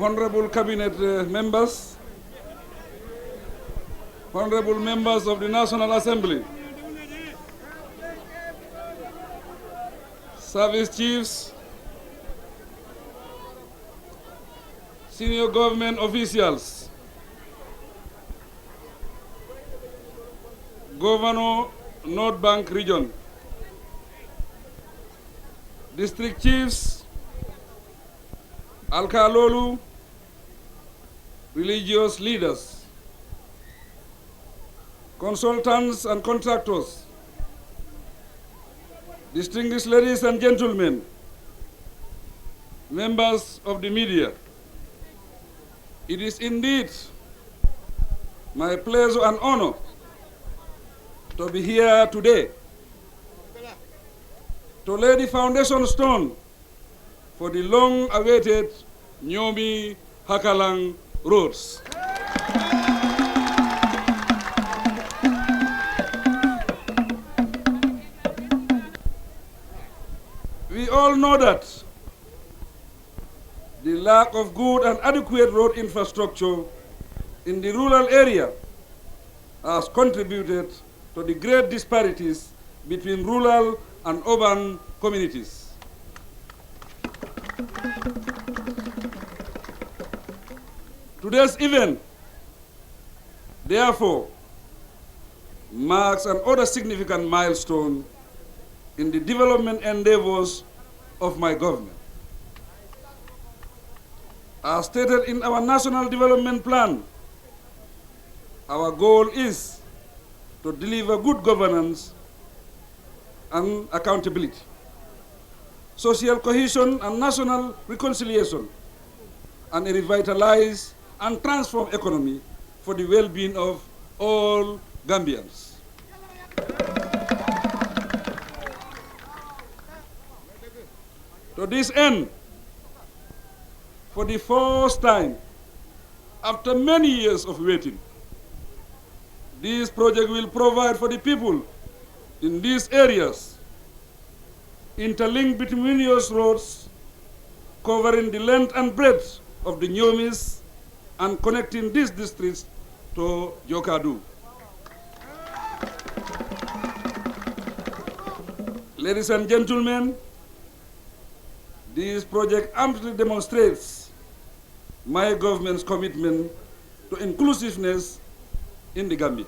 Honorable Cabinet members, honorable members of the National Assembly, service chiefs, senior government officials, Governor, North Bank Region, district chiefs, Alkalolu, religious leaders, consultants and contractors, distinguished ladies and gentlemen, members of the media, it is indeed my pleasure and honor to be here today to lay the foundation stone for the long-awaited Nyomi Hakalang roads. We all know that the lack of good and adequate road infrastructure in the rural area has contributed to the great disparities between rural and urban communities. Today's event, therefore, marks another significant milestone in the development endeavors of my government. As stated in our National Development Plan, our goal is to deliver good governance and accountability, social cohesion and national reconciliation, and a revitalized and transformed economy for the well-being of all Gambians. To this end, for the first time, after many years of waiting, this project will provide for the people in these areas interlinked bituminous roads covering the length and breadth of the Nyomis and connecting these districts to Jokadu. Ladies and gentlemen, this project amply demonstrates my government's commitment to inclusiveness in the Gambia.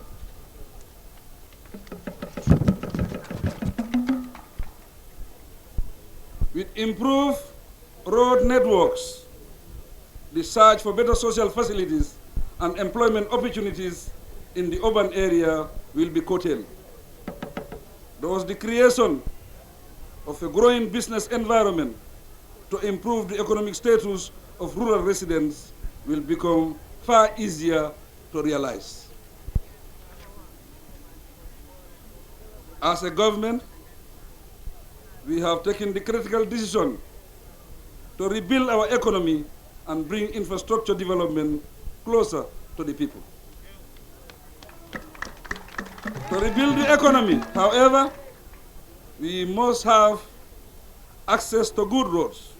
With improved road networks, the search for better social facilities and employment opportunities in the urban area will be curtailed. Thus, the creation of a growing business environment to improve the economic status of rural residents will become far easier to realize. As a government, we have taken the critical decision to rebuild our economy and bring infrastructure development closer to the people. To rebuild the economy, however, we must have access to good roads,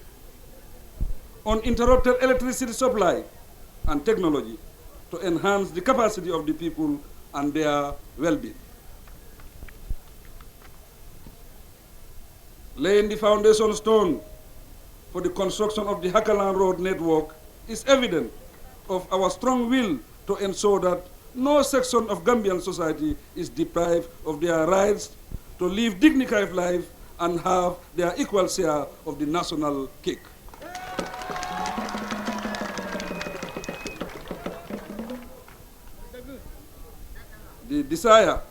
uninterrupted electricity supply, and technology to enhance the capacity of the people and their well-being. Laying the foundation stone for the construction of the Hakalang Road network is evidence of our strong will to ensure that no section of Gambian society is deprived of their rights to live dignified life and have their equal share of the national cake. The desire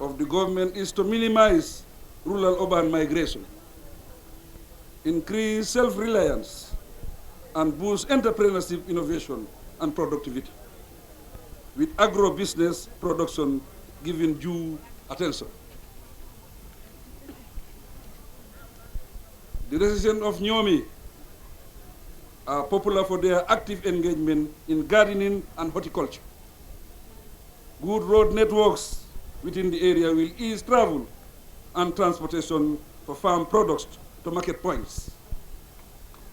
of the government is to minimize rural-urban migration, increase self-reliance, and boost entrepreneurship, innovation, and productivity, with agro-business production given due attention. The decision of Nyomi are popular for their active engagement in gardening and horticulture. Good road networks within the area will ease travel and transportation for farm products to market points,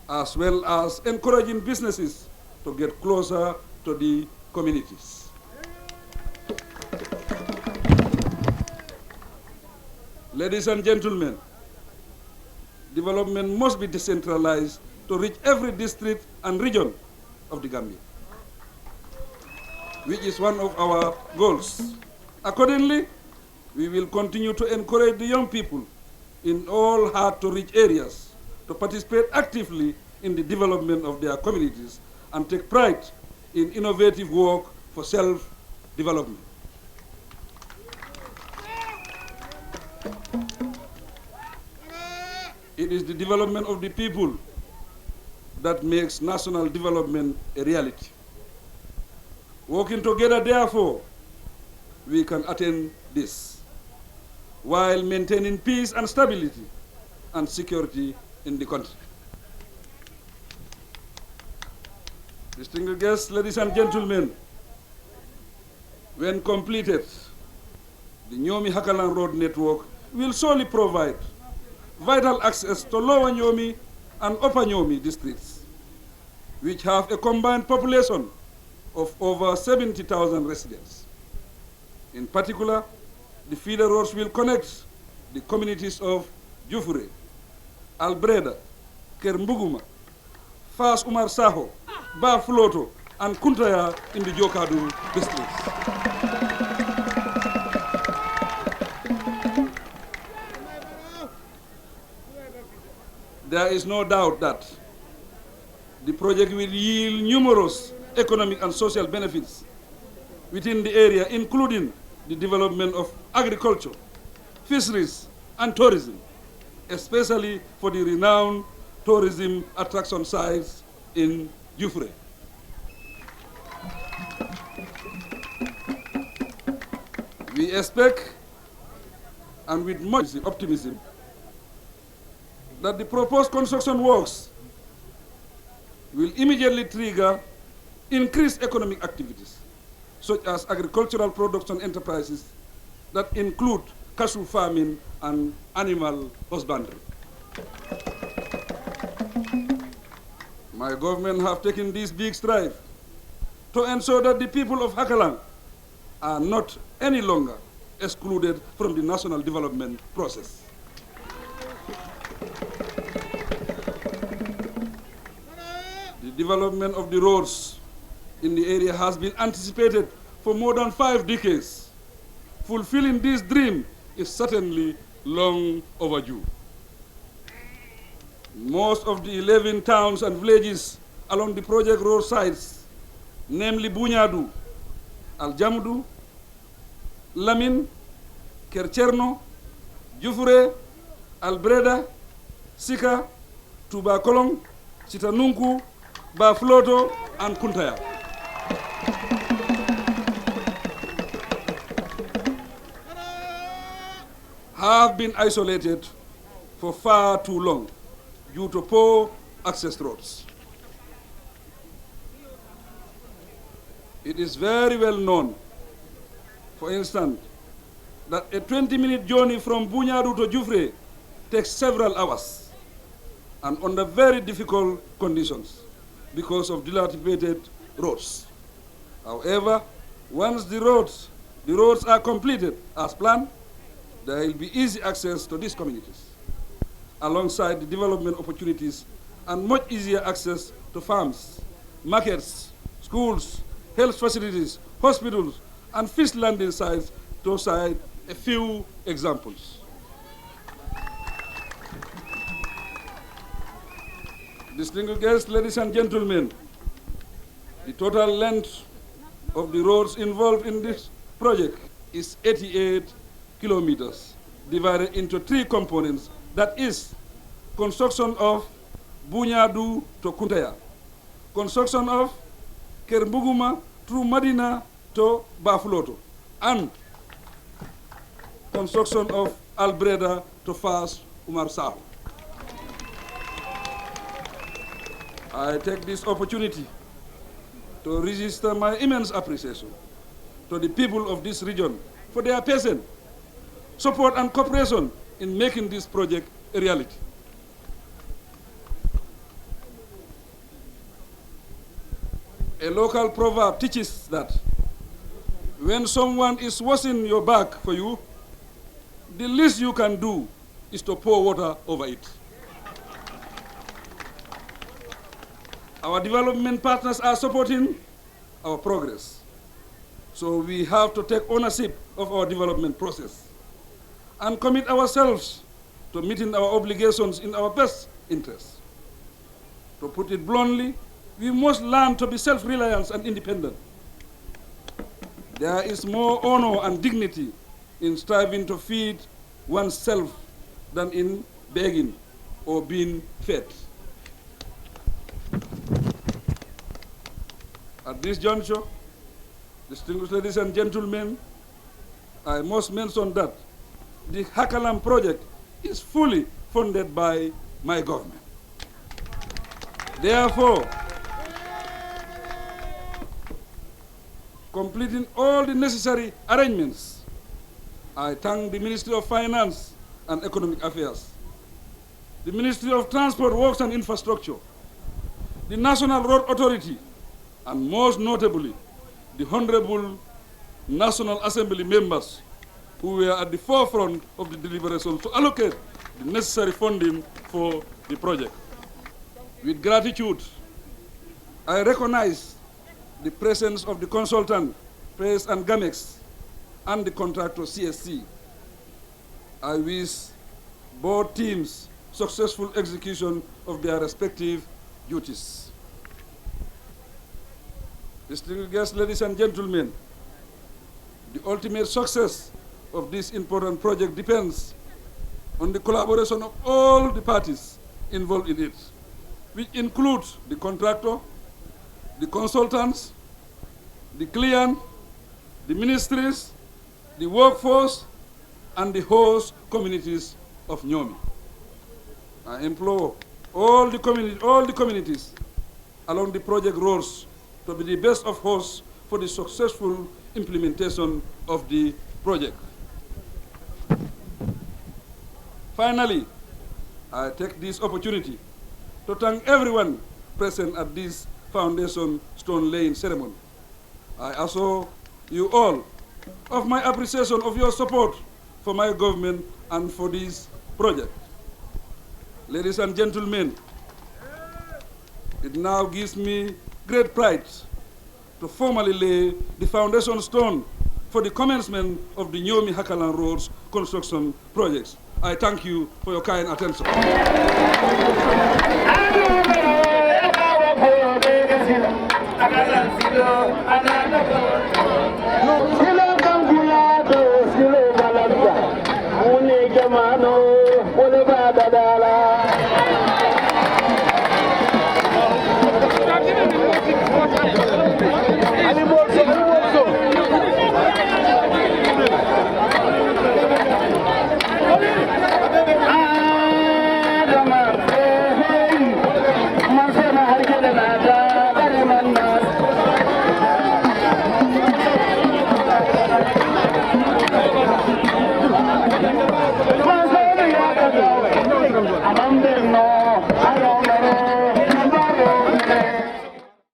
as well as encouraging businesses to get closer to the communities. Ladies and gentlemen, development must be decentralized to reach every district and region of the Gambia, which is one of our goals. Accordingly, we will continue to encourage the young people in all hard-to-reach areas to participate actively in the development of their communities and take pride in innovative work for self-development. It is the development of the people that makes national development a reality. Working together, therefore, we can attain this, while maintaining peace and stability and security in the country. Distinguished guests, ladies and gentlemen, when completed, the Nyomi Hakalang Road Network will solely provide vital access to Lower Nyomi and Upper Nyomi districts, which have a combined population of over 70,000 residents. In particular, the feeder roads will connect the communities of Jufure, Albreda, Kermbuguma, Fas Umar Saho, Ba Floto, and Kuntaya in the Jokadu districts. There is no doubt that the project will yield numerous economic and social benefits within the area, including the development of agriculture, fisheries, and tourism, especially for the renowned tourism attraction sites in Jufure. We expect, and with much optimism, that the proposed construction works will immediately trigger increased economic activities, such as agricultural production enterprises that include cashew farming and animal husbandry. My government have taken this big strive to ensure that the people of Hakalang are not any longer excluded from the national development process. The development of the roads in the area has been anticipated for more than 5 decades. Fulfilling this dream is certainly long overdue. Most of the 11 towns and villages along the project road sites, namely Bunyadu, Aljamdu, Lamin, Kercherno, Jufure, Albreda, Sika, Tubakolong, Chitanunku, Bafloto, and Kuntaya. Have been isolated for far too long due to poor access roads. It is very well known, for instance, that a 20-minute journey from Bunyadu to Jufre takes several hours and under very difficult conditions because of dilapidated roads. However, once the roads are completed as planned, there will be easy access to these communities, alongside the development opportunities and much easier access to farms, markets, schools, health facilities, hospitals, and fish landing sites, to cite a few examples. Distinguished guests, ladies and gentlemen, the total length of the roads involved in this project is 88 kilometers, divided into 3 components. That is, construction of Bunyadu to Kuntaya, construction of Kermbuguma through Madina to Bafloto, and construction of Albreda to Fas Umar Saho. I take this opportunity to register my immense appreciation to the people of this region for their patience, support and cooperation in making this project a reality. A local proverb teaches that when someone is washing your back for you, the least you can do is to pour water over it. Our development partners are supporting our progress. So we have to take ownership of our development process and commit ourselves to meeting our obligations in our best interest. To put it bluntly, we must learn to be self-reliant and independent. There is more honor and dignity in striving to feed oneself than in begging or being fed. At this juncture, distinguished ladies and gentlemen, I must mention that the Hakalam project is fully funded by my government. Therefore, completing all the necessary arrangements, I thank the Ministry of Finance and Economic Affairs, the Ministry of Transport, Works and Infrastructure, the National Road Authority, and most notably, the Honorable National Assembly members who were at the forefront of the deliberations to allocate the necessary funding for the project. With gratitude, I recognize the presence of the consultant, PACE and GAMEX, and the contractor, CSC. I wish both teams successful execution of their respective duties. Distinguished guests, ladies and gentlemen, the ultimate success of this important project depends on the collaboration of all the parties involved in it, which includes the contractor, the consultants, the client, the ministries, the workforce, and the host communities of Nyomi. I implore all the communities along the project roads to be the best of hosts for the successful implementation of the project. Finally, I take this opportunity to thank everyone present at this foundation stone laying ceremony. I assure you all of my appreciation of your support for my government and for this project. Ladies and gentlemen, it now gives me great pride to formally lay the foundation stone for the commencement of the Nyomi Hakalan Roads construction projects. I thank you for your kind attention.